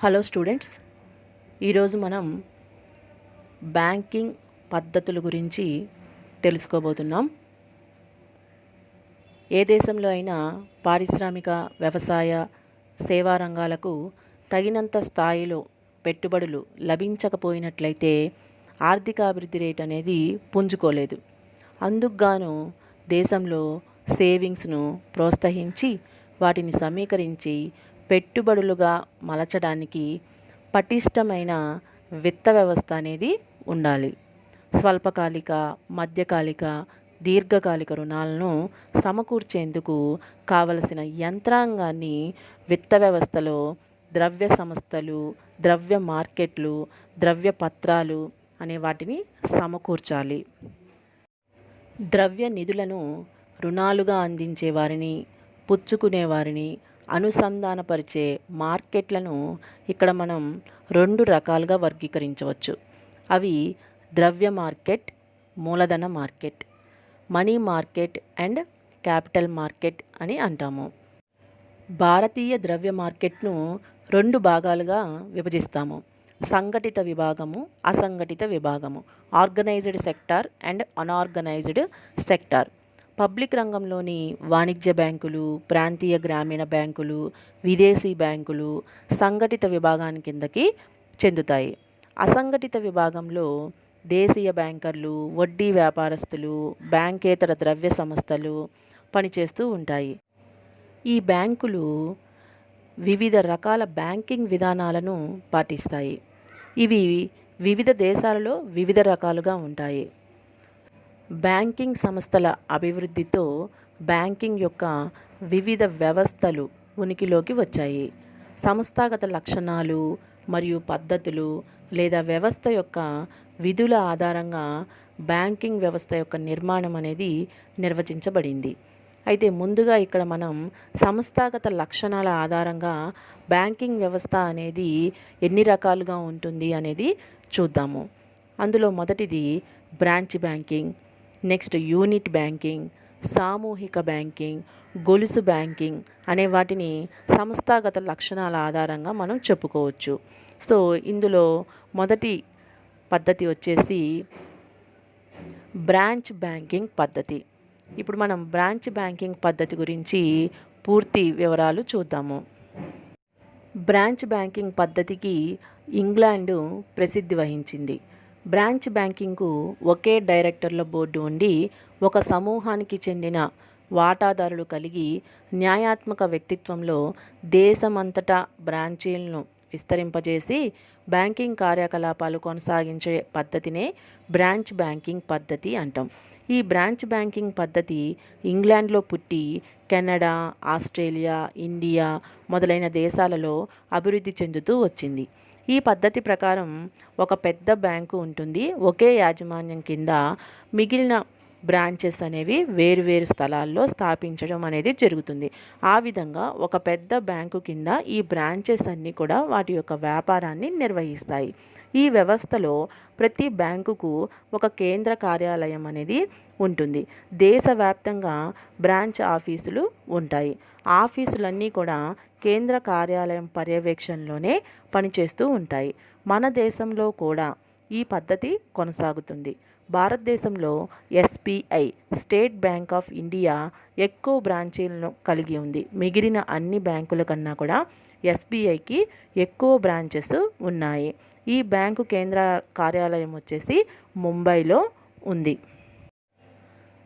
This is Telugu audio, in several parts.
హలో స్టూడెంట్స్, ఈరోజు మనం బ్యాంకింగ్ పద్ధతుల గురించి తెలుసుకోబోతున్నాం. ఏ దేశంలో అయినా పారిశ్రామిక, వ్యవసాయ, సేవా రంగాలకు తగినంత స్థాయిలో పెట్టుబడులు లభించకపోయినట్లయితే ఆర్థిక అభివృద్ధి రేట్ అనేది పుంజుకోలేదు. అందుకుగాను దేశంలో సేవింగ్స్ను ప్రోత్సహించి వాటిని సమీకరించి పెట్టుబడులుగా మలచడానికి పటిష్టమైన విత్త వ్యవస్థ అనేది ఉండాలి. స్వల్పకాలిక, మధ్యకాలిక, దీర్ఘకాలిక రుణాలను సమకూర్చేందుకు కావలసిన యంత్రాంగాన్ని విత్త వ్యవస్థలో ద్రవ్య సంస్థలు, ద్రవ్య మార్కెట్లు, ద్రవ్య పత్రాలు అనే వాటిని సమకూర్చాలి. ద్రవ్య నిధులను రుణాలుగా అందించే వారిని, పుచ్చుకునేవారిని అనుసంధానపరిచే మార్కెట్లను ఇక్కడ మనం 2 రకాలుగా వర్గీకరించవచ్చు. అవి ద్రవ్య మార్కెట్, మూలధన market, money market and capital market అని అంటాము. భారతీయ ద్రవ్య మార్కెట్ను 2 భాగాలుగా విభజిస్తాము: సంఘటిత విభాగము, అసంఘటిత విభాగము, organised sector and unorganised sector. Public రంగంలోని వాణిజ్య బ్యాంకులు, ప్రాంతీయ గ్రామీణ బ్యాంకులు, విదేశీ బ్యాంకులు సంఘటిత విభాగాని కిందకి చెందుతాయి. అసంఘటిత విభాగంలో దేశీయ బ్యాంకర్లు, వడ్డీ వ్యాపారస్తులు, బ్యాంకేతర ద్రవ్య సంస్థలు పనిచేస్తూ ఉంటాయి. ఈ బ్యాంకులు వివిధ రకాల బ్యాంకింగ్ విధానాలను పాటిస్తాయి. ఇవి వివిధ దేశాలలో వివిధ రకాలుగా ఉంటాయి. బ్యాంకింగ్ సంస్థల అభివృద్ధితో బ్యాంకింగ్ యొక్క వివిధ వ్యవస్థలు ఉనికిలోకి వచ్చాయి. సంస్థాగత లక్షణాలు మరియు పద్ధతులు లేదా వ్యవస్థ యొక్క విధుల ఆధారంగా బ్యాంకింగ్ వ్యవస్థ యొక్క నిర్మాణం అనేది నిర్వచించబడింది. అయితే ముందుగా ఇక్కడ మనం సంస్థాగత లక్షణాల ఆధారంగా బ్యాంకింగ్ వ్యవస్థ అనేది ఎన్ని రకాలుగా ఉంటుంది అనేది చూద్దాము. అందులో మొదటిది branch banking, next unit banking, సామూహిక బ్యాంకింగ్, గొలుసు బ్యాంకింగ్ అనే వాటిని సంస్థాగత లక్షణాల ఆధారంగా మనం చెప్పుకోవచ్చు. సో ఇందులో మొదటి పద్ధతి వచ్చేసి బ్రాంచ్ బ్యాంకింగ్ పద్ధతి. ఇప్పుడు మనం బ్రాంచ్ బ్యాంకింగ్ పద్ధతి గురించి పూర్తి వివరాలు చూద్దాము. బ్రాంచ్ బ్యాంకింగ్ పద్ధతికి ఇంగ్లాండ్ ప్రసిద్ధి వహించింది. బ్రాంచ్ బ్యాంకింగ్కు ఒకే డైరెక్టర్ల బోర్డు ఉండి ఒక సమూహానికి చెందిన వాటాదారులు కలిగి న్యాయాత్మక వ్యక్తిత్వంలో దేశమంతటా బ్రాంచీలను విస్తరింపజేసి బ్యాంకింగ్ కార్యకలాపాలు కొనసాగించే పద్ధతినే బ్రాంచ్ బ్యాంకింగ్ పద్ధతి అంటాం. ఈ బ్రాంచ్ బ్యాంకింగ్ పద్ధతి ఇంగ్లాండ్లో పుట్టి కెనడా, ఆస్ట్రేలియా, ఇండియా మొదలైన దేశాలలో అభివృద్ధి చెందుతూ వచ్చింది. ఈ పద్ధతి ప్రకారం ఒక పెద్ద బ్యాంకు ఉంటుంది. ఒకే యాజమాన్యం కింద మిగిలిన బ్రాంచెస్ అనేవి వేరువేరు స్థలాల్లో స్థాపించడం అనేది జరుగుతుంది. ఆ విధంగా ఒక పెద్ద బ్యాంకు కింద ఈ బ్రాంచెస్ అన్నీ కూడా వాటి యొక్క వ్యాపారాన్ని నిర్వహిస్తాయి. ఈ వ్యవస్థలో ప్రతి బ్యాంకుకు ఒక కేంద్ర కార్యాలయం అనేది ఉంటుంది. దేశవ్యాప్తంగా బ్రాంచ్ ఆఫీసులు ఉంటాయి. ఆఫీసులన్నీ కూడా కేంద్ర కార్యాలయం పర్యవేక్షణలోనే పనిచేస్తూ ఉంటాయి. మన దేశంలో కూడా ఈ పద్ధతి కొనసాగుతుంది. భారతదేశంలో SBI, state bank of India ఎక్కువ బ్రాంచీలను కలిగి ఉంది. మిగిలిన అన్ని బ్యాంకుల కన్నా కూడా ఎస్బీఐకి ఎక్కువ బ్రాంచెస్ ఉన్నాయి. ఈ బ్యాంకు కేంద్ర కార్యాలయం వచ్చేసి ముంబైలో ఉంది.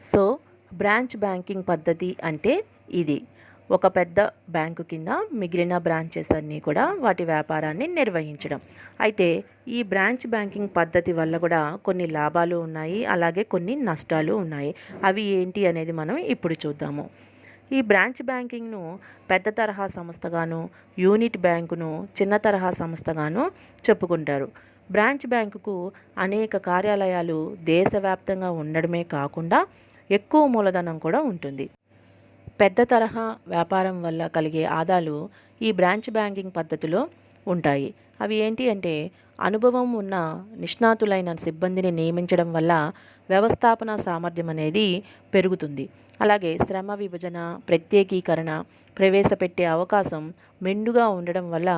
సో బ్రాంచ్ బ్యాంకింగ్ పద్ధతి అంటే ఇది. ఒక పెద్ద బ్యాంకు కింద మిగిలిన బ్రాంచెస్ అన్నీ కూడా వాటి వ్యాపారాన్ని నిర్వహించడం. అయితే ఈ బ్రాంచ్ బ్యాంకింగ్ పద్ధతి వల్ల కూడా కొన్ని లాభాలు ఉన్నాయి, అలాగే కొన్ని నష్టాలు ఉన్నాయి. అవి ఏంటి అనేది మనం ఇప్పుడు చూద్దాము. ఈ బ్రాంచ్ బ్యాంకింగ్ను పెద్ద తరహా సంస్థగాను, యూనిట్ బ్యాంకును చిన్న తరహా సంస్థగాను చెప్పుకుంటారు. బ్రాంచ్ బ్యాంకుకు అనేక కార్యాలయాలు దేశవ్యాప్తంగా ఉండడమే కాకుండా ఎక్కువ మూలధనం కూడా ఉంటుంది. పెద్ద తరహా వ్యాపారం వల్ల కలిగే ఆదాలు ఈ బ్రాంచ్ బ్యాంకింగ్ పద్ధతిలో ఉంటాయి. అవి ఏంటి అంటే అనుభవం ఉన్న నిష్ణాతులైన సిబ్బందిని నియమించడం వల్ల వ్యవస్థాపన సామర్థ్యం అనేది పెరుగుతుంది. అలాగే శ్రమ విభజన, ప్రత్యేకీకరణ ప్రవేశపెట్టే అవకాశం మెండుగా ఉండడం వల్ల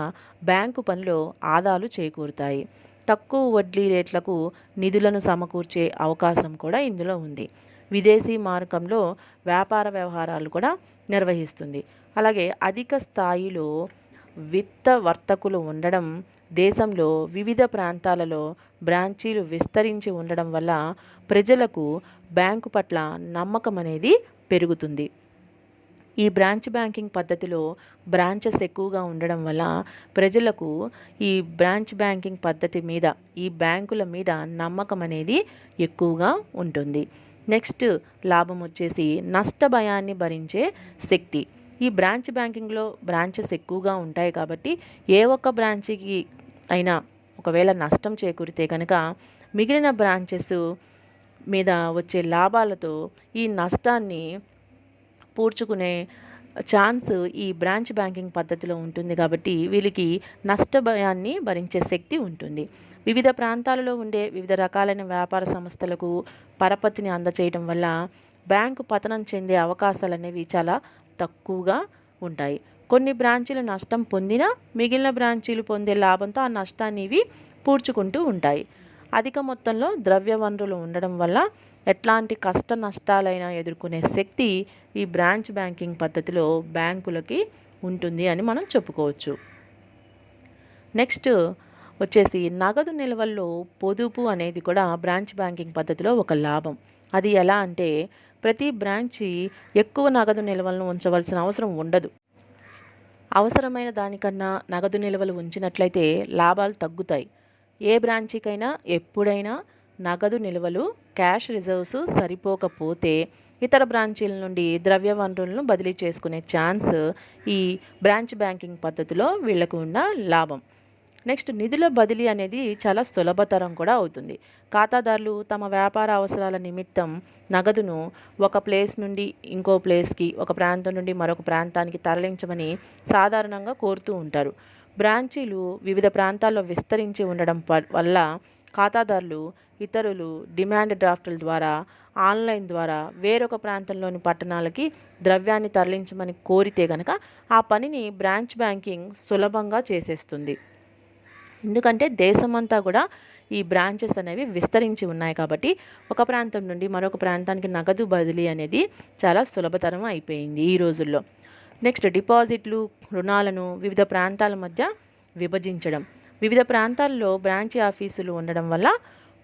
బ్యాంకు పనిలో ఆదాలు చేకూరుతాయి. తక్కువ వడ్డీ రేట్లకు నిధులను సమకూర్చే అవకాశం కూడా ఇందులో ఉంది. విదేశీ మార్గంలో వ్యాపార వ్యవహారాలు కూడా నిర్వహిస్తుంది. అలాగే అధిక స్థాయిలో విత్త వర్తకులు ఉండడం, దేశంలో వివిధ ప్రాంతాలలో బ్రాంచీలు విస్తరించి ఉండడం వల్ల ప్రజలకు బ్యాంకు పట్ల నమ్మకం అనేది పెరుగుతుంది. ఈ బ్రాంచ్ బ్యాంకింగ్ పద్ధతిలో బ్రాంచెస్ ఎక్కువగా ఉండడం వల్ల ప్రజలకు ఈ బ్రాంచ్ బ్యాంకింగ్ పద్ధతి మీద, ఈ బ్యాంకుల మీద నమ్మకం అనేది ఎక్కువగా ఉంటుంది. నెక్స్ట్ లాభం వచ్చేసి నష్ట భయాన్ని భరించే శక్తి. ఈ బ్రాంచ్ బ్యాంకింగ్లో బ్రాంచెస్ ఎక్కువగా ఉంటాయి కాబట్టి ఏ ఒక్క బ్రాంచ్కి అయినా ఒకవేళ నష్టం చేకూరితే కనుక మిగిలిన బ్రాంచెస్ మీద వచ్చే లాభాలతో ఈ నష్టాన్ని పూడ్చుకునే ఛాన్స్ ఈ బ్రాంచ్ బ్యాంకింగ్ పద్ధతిలో ఉంటుంది. కాబట్టి వీళ్ళకి నష్ట భయాన్ని భరించే శక్తి ఉంటుంది. వివిధ ప్రాంతాలలో ఉండే వివిధ రకాలైన వ్యాపార సంస్థలకు పరపతిని అందచేయడం వల్ల బ్యాంకు పతనం చెందే అవకాశాలు అనేవి చాలా తక్కువగా ఉంటాయి. కొన్ని బ్రాంచీలు నష్టం పొందినా మిగిలిన బ్రాంచీలు పొందే లాభంతో ఆ నష్టాన్ని ఇవి పూడ్చుకుంటూ ఉంటాయి. అధిక మొత్తంలో ద్రవ్య వనరులు ఉండడం వల్ల ఎట్లాంటి కష్ట నష్టాలైనా ఎదుర్కొనే శక్తి ఈ బ్రాంచ్ బ్యాంకింగ్ పద్ధతిలో బ్యాంకులకి ఉంటుంది అని మనం చెప్పుకోవచ్చు. నెక్స్ట్ వచ్చేసి నగదు నిల్వల్లో పొదుపు అనేది కూడా బ్రాంచ్ బ్యాంకింగ్ పద్ధతిలో ఒక లాభం. అది ఎలా అంటే ప్రతి బ్రాంచి ఎక్కువ నగదు నిల్వలను ఉంచవలసిన అవసరం ఉండదు. అవసరమైన దానికన్నా నగదు నిల్వలు ఉంచినట్లయితే లాభాలు తగ్గుతాయి. ఏ బ్రాంచీకైనా ఎప్పుడైనా నగదు నిల్వలు, క్యాష్ రిజర్వ్స్ సరిపోకపోతే ఇతర బ్రాంచీల నుండి ద్రవ్య వనరులను బదిలీ చేసుకునే ఛాన్స్ ఈ బ్రాంచ్ బ్యాంకింగ్ పద్ధతిలో వీళ్ళకు ఉన్న లాభం. నెక్స్ట్ నిధుల బదిలీ అనేది చాలా సులభతరం కూడా అవుతుంది. ఖాతాదారులు తమ వ్యాపార అవసరాల నిమిత్తం నగదును ఒక ప్లేస్ నుండి ఇంకో ప్లేస్కి, ఒక ప్రాంతం నుండి మరొక ప్రాంతానికి తరలించమని సాధారణంగా కోరుతూ ఉంటారు. బ్రాంచీలు వివిధ ప్రాంతాల్లో విస్తరించి ఉండడం వల్ల ఖాతాదారులు ఇతరులు డిమాండ్ డ్రాఫ్ట్ల ద్వారా, ఆన్లైన్ ద్వారా వేరొక ప్రాంతంలోని పట్టణాలకి ద్రవ్యాన్ని తరలించమని కోరితే గనక ఆ పనిని బ్రాంచ్ బ్యాంకింగ్ సులభంగా చేసేస్తుంది. ఎందుకంటే దేశమంతా కూడా ఈ బ్రాంచెస్ అనేవి విస్తరించి ఉన్నాయి కాబట్టి ఒక ప్రాంతం నుండి మరొక ప్రాంతానికి నగదు బదిలీ అనేది చాలా సులభతరం అయిపోయింది ఈ రోజుల్లో. నెక్స్ట్ డిపాజిట్లు, రుణాలను వివిధ ప్రాంతాల మధ్య విభజించడం. వివిధ ప్రాంతాల్లో బ్రాంచ్ ఆఫీసులు ఉండడం వల్ల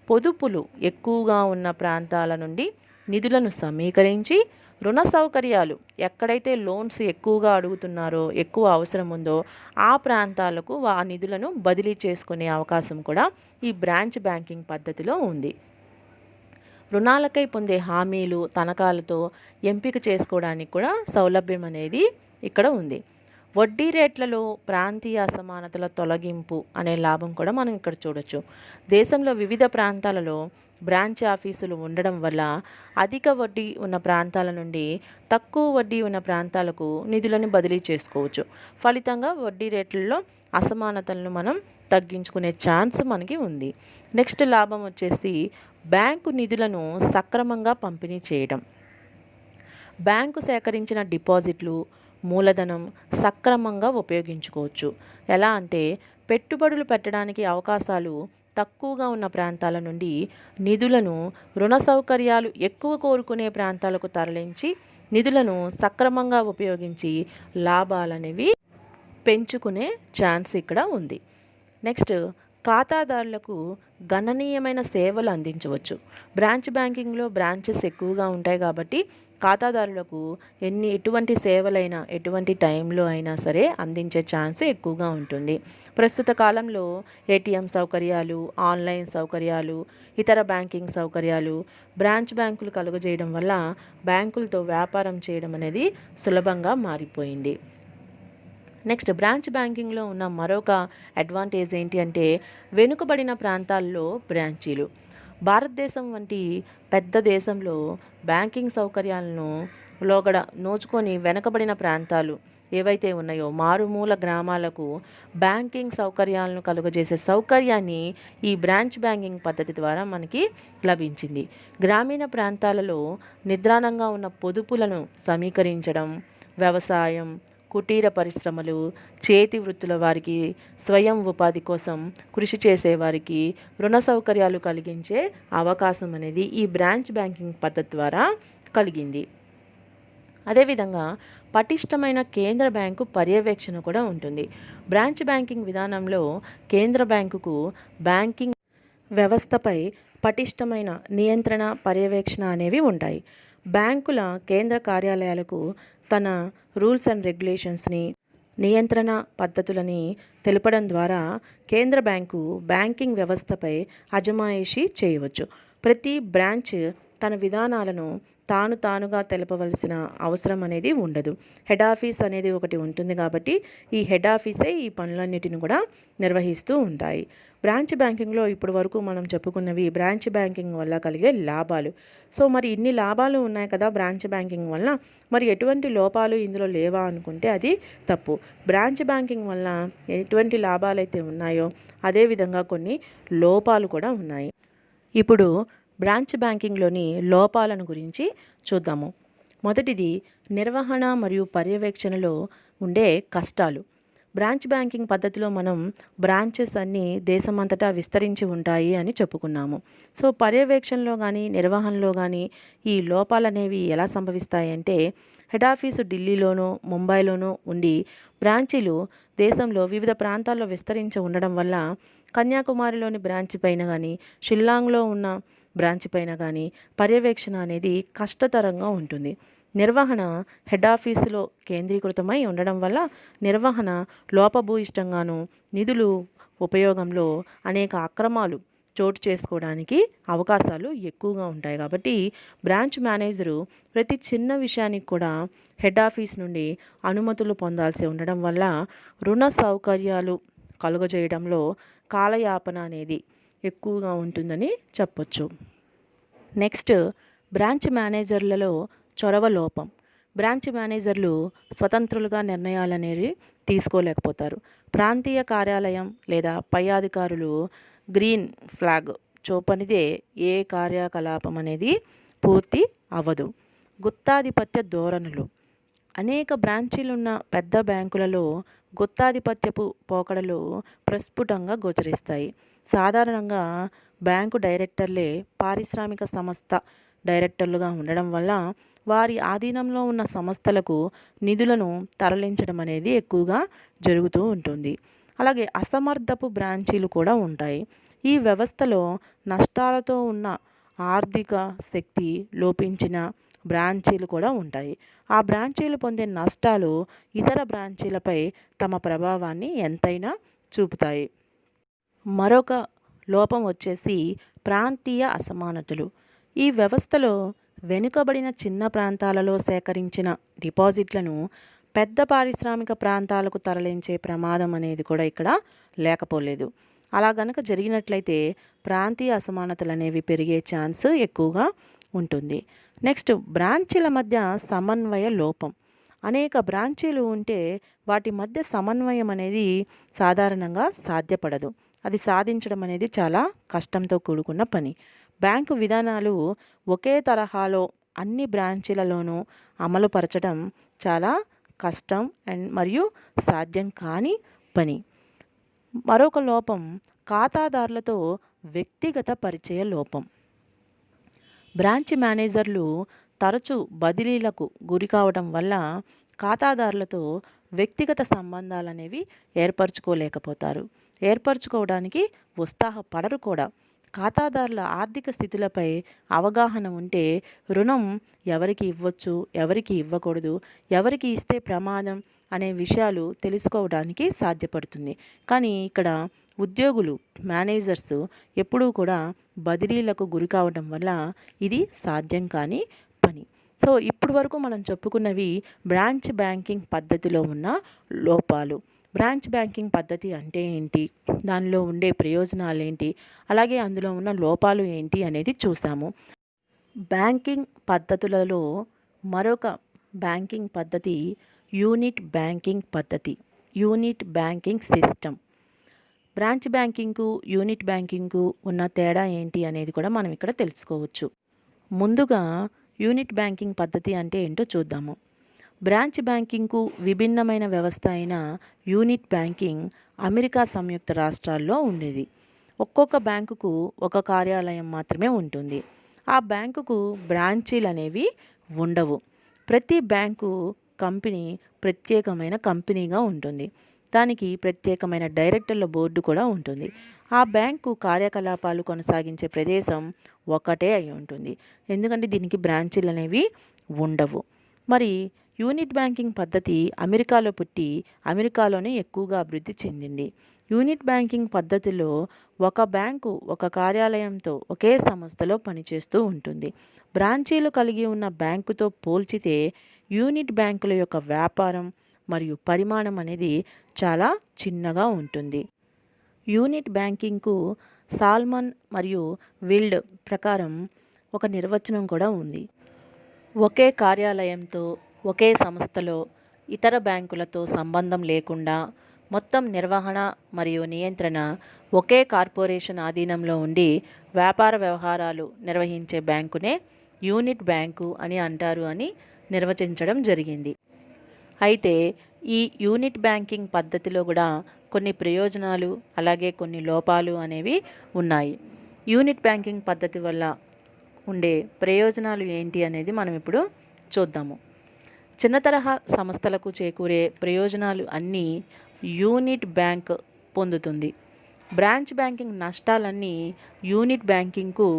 పొదుపులు ఎక్కువగా ఉన్న ప్రాంతాల నుండి నిధులను సమీకరించి రుణ సౌకర్యాలు ఎక్కడైతే లోన్స్ ఎక్కువగా అడుగుతున్నారో, ఎక్కువ అవసరం ఉందో ఆ ప్రాంతాలకు ఆ నిధులను బదిలీ చేసుకునే అవకాశం కూడా ఈ బ్రాంచ్ బ్యాంకింగ్ పద్ధతిలో ఉంది. రుణాలకై పొందే హామీలు, తనఖాలతో ఎంపిక చేసుకోవడానికి కూడా సౌలభ్యం అనేది ఇక్కడ ఉంది. వడ్డీ రేట్లలో ప్రాంతీయ అసమానతల తొలగింపు అనే లాభం కూడా మనం ఇక్కడ చూడొచ్చు. దేశంలో వివిధ ప్రాంతాలలో బ్రాంచ్ ఆఫీసులు ఉండడం వల్ల అధిక వడ్డీ ఉన్న ప్రాంతాల నుండి తక్కువ వడ్డీ ఉన్న ప్రాంతాలకు నిధులను బదిలీ చేసుకోవచ్చు. ఫలితంగా వడ్డీ రేట్లలో అసమానతలను మనం తగ్గించుకునే ఛాన్స్ మనకి ఉంది. నెక్స్ట్ లాభం వచ్చేసి బ్యాంకు నిధులను సక్రమంగా పంపిణీ చేయడం. బ్యాంకు సేకరించిన డిపాజిట్లు, మూలధనం సక్రమంగా ఉపయోగించుకోవచ్చు. ఎలా అంటే పెట్టుబడులు పెట్టడానికి అవకాశాలు తక్కువగా ఉన్న ప్రాంతాల నుండి నిధులను రుణ సౌకర్యాలు ఎక్కువ కోరుకునే ప్రాంతాలకు తరలించి నిధులను సక్రమంగా ఉపయోగించి లాభాలనేవి పెంచుకునే ఛాన్స్ ఇక్కడ ఉంది. నెక్స్ట్ ఖాతాదారులకు గణనీయమైన సేవలు అందించవచ్చు. బ్రాంచ్ బ్యాంకింగ్లో బ్రాంచెస్ ఎక్కువగా ఉంటాయి కాబట్టి ఖాతాదారులకు ఎటువంటి సేవలైనా ఎటువంటి టైంలో అయినా సరే అందించే ఛాన్స్ ఎక్కువగా ఉంటుంది. ప్రస్తుత కాలంలో ఏటీఎం సౌకర్యాలు, ఆన్లైన్ సౌకర్యాలు, ఇతర బ్యాంకింగ్ సౌకర్యాలు బ్రాంచ్ బ్యాంకులు కలుగజేయడం వల్ల బ్యాంకులతో వ్యాపారం చేయడం అనేది సులభంగా మారిపోయింది. నెక్స్ట్ బ్రాంచ్ బ్యాంకింగ్లో ఉన్న మరొక అడ్వాంటేజ్ ఏంటి అంటే వెనుకబడిన ప్రాంతాల్లో బ్రాంచీలు. భారతదేశం వంటి పెద్ద దేశంలో బ్యాంకింగ్ సౌకర్యాలను నోచుకొని వెనుకబడిన ప్రాంతాలు ఏవైతే ఉన్నాయో మారుమూల గ్రామాలకు బ్యాంకింగ్ సౌకర్యాలను కలుగజేసే సౌకర్యాన్ని ఈ బ్రాంచ్ బ్యాంకింగ్ పద్ధతి ద్వారా మనకి లభించింది. గ్రామీణ ప్రాంతాలలో నిద్రాణంగా ఉన్న పొదుపులను సమీకరించడం, వ్యవసాయం, కుటీర పరిశ్రమలు, చేతి వృత్తుల వారికి, స్వయం ఉపాధి కోసం కృషి చేసేవారికి రుణ సౌకర్యాలు కలిగించే అవకాశం అనేది ఈ బ్రాంచ్ బ్యాంకింగ్ పద్ధతి ద్వారా కలిగింది. అదేవిధంగా పటిష్టమైన కేంద్ర బ్యాంకు పర్యవేక్షణ కూడా ఉంటుంది. బ్రాంచ్ బ్యాంకింగ్ విధానంలో కేంద్ర బ్యాంకుకు బ్యాంకింగ్ వ్యవస్థపై పటిష్టమైన నియంత్రణ, పర్యవేక్షణ అనేవి ఉంటాయి. బ్యాంకుల కేంద్ర కార్యాలయాలకు తన రూల్స్ అండ్ రెగ్యులేషన్స్ని, నియంత్రణ పద్ధతులని తెలపడం ద్వారా కేంద్ర బ్యాంకు బ్యాంకింగ్ వ్యవస్థపై అజమాయిషీ చేయవచ్చు. ప్రతి బ్రాంచ్ తన విధానాలను తానుగా తెలపవలసిన అవసరం అనేది ఉండదు. హెడ్ ఆఫీస్ అనేది ఒకటి ఉంటుంది కాబట్టి ఈ హెడ్ ఆఫీసే ఈ పనులన్నిటిని కూడా నిర్వహిస్తూ ఉంటాయి. బ్రాంచ్ బ్యాంకింగ్లో ఇప్పటి వరకు మనం చెప్పుకున్నవి బ్రాంచ్ బ్యాంకింగ్ వల్ల కలిగే లాభాలు. సో మరి ఇన్ని లాభాలు ఉన్నాయి కదా బ్రాంచ్ బ్యాంకింగ్ వల్ల, మరి ఎటువంటి లోపాలు ఇందులో లేవా అనుకుంటే అది తప్పు. బ్రాంచ్ బ్యాంకింగ్ వల్ల ఎటువంటి లాభాలు అయితే ఉన్నాయో అదేవిధంగా కొన్ని లోపాలు కూడా ఉన్నాయి. ఇప్పుడు బ్రాంచ్ బ్యాంకింగ్లోని లోపాలను గురించి చూద్దాము. మొదటిది నిర్వహణ మరియు పర్యవేక్షణలో ఉండే కష్టాలు. బ్రాంచ్ బ్యాంకింగ్ పద్ధతిలో మనం బ్రాంచెస్ అన్నీ దేశమంతటా విస్తరించి ఉంటాయి అని చెప్పుకున్నాము. సో పర్యవేక్షణలో కానీ నిర్వహణలో కానీ ఈ లోపాలు అనేవి ఎలా సంభవిస్తాయంటే, హెడ్ ఆఫీసు ఢిల్లీలోనూ ముంబైలోనూ ఉండి బ్రాంచీలు దేశంలో వివిధ ప్రాంతాల్లో విస్తరించి ఉండడం వల్ల కన్యాకుమారిలోని బ్రాంచ్ పైన కానీ, షిల్లాంగ్లో ఉన్న బ్రాంచ్ పైన కానీ పర్యవేక్షణ అనేది కష్టతరంగా ఉంటుంది. నిర్వహణ హెడ్ ఆఫీసులో కేంద్రీకృతమై ఉండడం వల్ల నిర్వహణ లోపభూయిష్టంగాను, నిధులు ఉపయోగంలో అనేక అక్రమాలు చోటు చేసుకోవడానికి అవకాశాలు ఎక్కువగా ఉంటాయి. కాబట్టి బ్రాంచ్ మేనేజరు ప్రతి చిన్న విషయానికి కూడా హెడ్ ఆఫీస్ నుండి అనుమతులు పొందాల్సి ఉండడం వల్ల రుణ సౌకర్యాలు కలుగజేయడంలో కాలయాపన అనేది ఎక్కువగా ఉంటుందని చెప్పొచ్చు. నెక్స్ట్, బ్రాంచ్ మేనేజర్లలో చొరవ లోపం. బ్రాంచ్ మేనేజర్లు స్వతంత్రులుగా నిర్ణయాలు అనేవి తీసుకోలేకపోతారు. ప్రాంతీయ కార్యాలయం లేదా పై అధికారులు గ్రీన్ ఫ్లాగ్ చూపనిదే ఏ కార్యకలాపం అనేది పూర్తి అవ్వదు. గుత్తాధిపత్య ధోరణులు. అనేక బ్రాంచీలున్న పెద్ద బ్యాంకులలో గుత్తాధిపత్యపు పోకడలు ప్రస్ఫుటంగా గోచరిస్తాయి. సాధారణంగా బ్యాంకు డైరెక్టర్లే పారిశ్రామిక సంస్థ డైరెక్టర్లుగా ఉండడం వల్ల వారి ఆధీనంలో ఉన్న సంస్థలకు నిధులను తరలించడం అనేది ఎక్కువగా జరుగుతూ ఉంటుంది. అలాగే అసమర్థపు బ్రాంచీలు కూడా ఉంటాయి. ఈ వ్యవస్థలో నష్టాలతో ఉన్న ఆర్థిక శక్తి లోపించిన బ్రాంచీలు కూడా ఉంటాయి. ఆ బ్రాంచీలు పొందే నష్టాలు ఇతర బ్రాంచీలపై తమ ప్రభావాన్ని ఎంతైనా చూపుతాయి. మరొక లోపం వచ్చేసి ప్రాంతీయ అసమానతలు. ఈ వ్యవస్థలో వెనుకబడిన చిన్న ప్రాంతాలలో సేకరించిన డిపాజిట్లను పెద్ద పారిశ్రామిక ప్రాంతాలకు తరలించే ప్రమాదం అనేది కూడా ఇక్కడ లేకపోలేదు. అలా గనక జరిగినట్లయితే ప్రాంతీయ అసమానతలు అనేవి పెరిగే ఛాన్స్ ఎక్కువగా ఉంటుంది. నెక్స్ట్, బ్రాంచీల మధ్య సమన్వయ లోపం. అనేక బ్రాంచీలు ఉంటే వాటి మధ్య సమన్వయం అనేది సాధారణంగా సాధ్యపడదు. అది సాధించడం అనేది చాలా కష్టంతో కూడుకున్న పని. బ్యాంకు విధానాలు ఒకే తరహాలో అన్ని బ్రాంచీలలోనూ అమలుపరచడం చాలా కష్టం మరియు సాధ్యం కాని పని. మరొక లోపం ఖాతాదారులతో వ్యక్తిగత పరిచయ లోపం. బ్రాంచ్ మేనేజర్లు తరచూ బదిలీలకు గురి కావడం వల్ల ఖాతాదారులతో వ్యక్తిగత సంబంధాలు అనేవి ఏర్పరచుకోవడానికి ఉత్సాహపడరు కూడా. ఖాతాదారుల ఆర్థిక స్థితులపై అవగాహన ఉంటే రుణం ఎవరికి ఇవ్వచ్చు, ఎవరికి ఇవ్వకూడదు, ఎవరికి ఇస్తే ప్రమాదం అనే విషయాలు తెలుసుకోవడానికి సాధ్యపడుతుంది. కానీ ఇక్కడ ఉద్యోగులు, మేనేజర్స్ ఎప్పుడూ కూడా బదిలీలకు గురి కావడం వల్ల ఇది సాధ్యం కాని పని. సో ఇప్పటి వరకు మనం చెప్పుకున్నవి బ్రాంచ్ బ్యాంకింగ్ పద్ధతిలో ఉన్న లోపాలు. బ్రాంచ్ బ్యాంకింగ్ పద్ధతి అంటే ఏంటి, దానిలో ఉండే ప్రయోజనాలు ఏంటి, అలాగే అందులో ఉన్న లోపాలు ఏంటి అనేది చూసాము. బ్యాంకింగ్ పద్ధతులలో మరొక బ్యాంకింగ్ పద్ధతి యూనిట్ బ్యాంకింగ్ పద్ధతి, యూనిట్ బ్యాంకింగ్ సిస్టమ్. బ్రాంచ్ బ్యాంకింగ్కు యూనిట్ బ్యాంకింగ్కు ఉన్న తేడా ఏంటి అనేది కూడా మనం ఇక్కడ తెలుసుకోవచ్చు. ముందుగా యూనిట్ బ్యాంకింగ్ పద్ధతి అంటే ఏంటో చూద్దాము. బ్రాంచ్ బ్యాంకింగ్కు విభిన్నమైన వ్యవస్థ అయిన యూనిట్ బ్యాంకింగ్ అమెరికా సంయుక్త రాష్ట్రాల్లో ఉండేది. ఒక్కొక్క బ్యాంకుకు ఒక కార్యాలయం మాత్రమే ఉంటుంది. ఆ బ్యాంకుకు బ్రాంచీలు అనేవి ఉండవు. ప్రతి బ్యాంకు కంపెనీ ప్రత్యేకమైన కంపెనీగా ఉంటుంది. దానికి ప్రత్యేకమైన డైరెక్టర్ల బోర్డు కూడా ఉంటుంది. ఆ బ్యాంకు కార్యకలాపాలు కొనసాగించే ప్రదేశం ఒకటే అయి ఉంటుంది. ఎందుకంటే దీనికి బ్రాంచీలు అనేవి ఉండవు. మరి యూనిట్ బ్యాంకింగ్ పద్ధతి అమెరికాలో పుట్టి అమెరికాలోనే ఎక్కువగా అభివృద్ధి చెందింది. యూనిట్ బ్యాంకింగ్ పద్ధతిలో ఒక బ్యాంకు ఒక కార్యాలయంతో ఒకే సంస్థలో పనిచేస్తూ ఉంటుంది. బ్రాంచీలు కలిగి ఉన్న బ్యాంకుతో పోల్చితే యూనిట్ బ్యాంకుల యొక్క వ్యాపారం మరియు పరిమాణం అనేది చాలా చిన్నగా ఉంటుంది. యూనిట్ బ్యాంకింగ్కు సాల్మన్ మరియు విల్డ్ ప్రకారం ఒక నిర్వచనం కూడా ఉంది. ఒకే కార్యాలయంతో ఒకే సంస్థలో ఇతర బ్యాంకులతో సంబంధం లేకుండా మొత్తం నిర్వహణ మరియు నియంత్రణ ఒకే కార్పొరేషన్ ఆధీనంలో ఉండి వ్యాపార వ్యవహారాలు నిర్వహించే బ్యాంకునే యూనిట్ బ్యాంకు అని అంటారు అని నిర్వచించడం జరిగింది. అయితే ఈ యూనిట్ బ్యాంకింగ్ పద్ధతిలో కూడా కొన్ని ప్రయోజనాలు అలాగే కొన్ని లోపాలు అనేవి ఉన్నాయి. యూనిట్ బ్యాంకింగ్ పద్ధతి వల్ల ఉండే ప్రయోజనాలు ఏంటి అనేది మనం ఇప్పుడు చూద్దాము. చిన్న తరహా సంస్థలకు చేకూరే ప్రయోజనాలు అన్నీ యూనిట్ బ్యాంక్ పొందుతుంది. బ్రాంచ్ బ్యాంకింగ్ నష్టాలన్నీ యూనిట్ బ్యాంకింగ్కు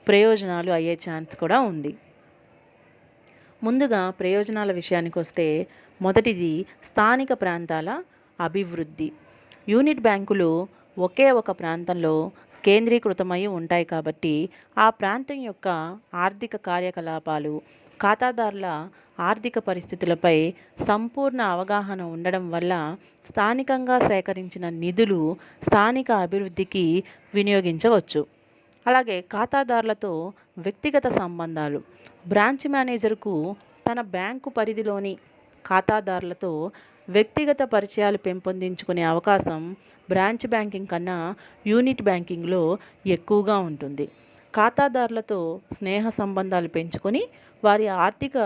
ప్రయోజనాలు అయ్యే ఛాన్స్ కూడా ఉంది. ముందుగా ప్రయోజనాల విషయానికి వస్తే మొదటిది స్థానిక ప్రాంతాల అభివృద్ధి. యూనిట్ బ్యాంకులు ఒకే ఒక ప్రాంతంలో కేంద్రీకృతమై ఉంటాయి కాబట్టి ఆ ప్రాంతం యొక్క ఆర్థిక కార్యకలాపాలు, ఖాతాదారుల ఆర్థిక పరిస్థితులపై సంపూర్ణ అవగాహన ఉండడం వల్ల స్థానికంగా సేకరించిన నిధులు స్థానిక అభివృద్ధికి వినియోగించవచ్చు. అలాగే ఖాతాదారులతో వ్యక్తిగత సంబంధాలు. బ్రాంచ్ మేనేజర్కు తన బ్యాంకు పరిధిలోని ఖాతాదారులతో వ్యక్తిగత పరిచయాలు పెంపొందించుకునే అవకాశం బ్రాంచ్ బ్యాంకింగ్ కన్నా యూనిట్ బ్యాంకింగ్లో ఎక్కువగా ఉంటుంది. ఖాతాదారులతో స్నేహ సంబంధాలు పెంచుకొని వారి ఆర్థిక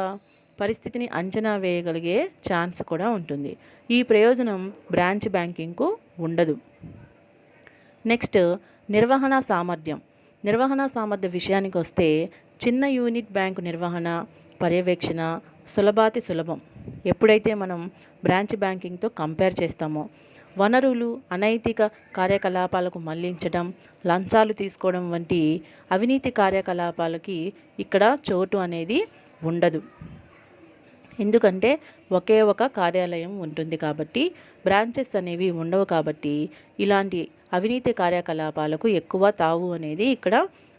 పరిస్థితిని అంచనా వేయగలిగే ఛాన్స్ కూడా ఉంటుంది. ఈ ప్రయోజనం బ్రాంచ్ బ్యాంకింగ్కు ఉండదు. నెక్స్ట్ నిర్వహణ సామర్థ్యం. నిర్వహణ సామర్థ్య విషయానికి వస్తే చిన్న యూనిట్ బ్యాంకు నిర్వహణ, పర్యవేక్షణ సులభాతి సులభం. ఎప్పుడైతే మనం బ్రాంచ్ బ్యాంకింగ్తో కంపేర్ చేస్తామో వనరులు అనైతిక కార్యకలాపాలకు మళ్లించడం, లంచాలు తీసుకోవడం వంటి అవినీతి కార్యకలాపాలకి ఇక్కడ చోటు అనేది ఉండదు. ఎందుకంటే ఒకే ఒక కార్యాలయం ఉంటుంది కాబట్టి, బ్రాంచెస్ అనేవి ఉండవు కాబట్టి ఇలాంటి అవినీతి కార్యకలాపాలకు ఎక్కువ తావు అనేది ఇక్కడ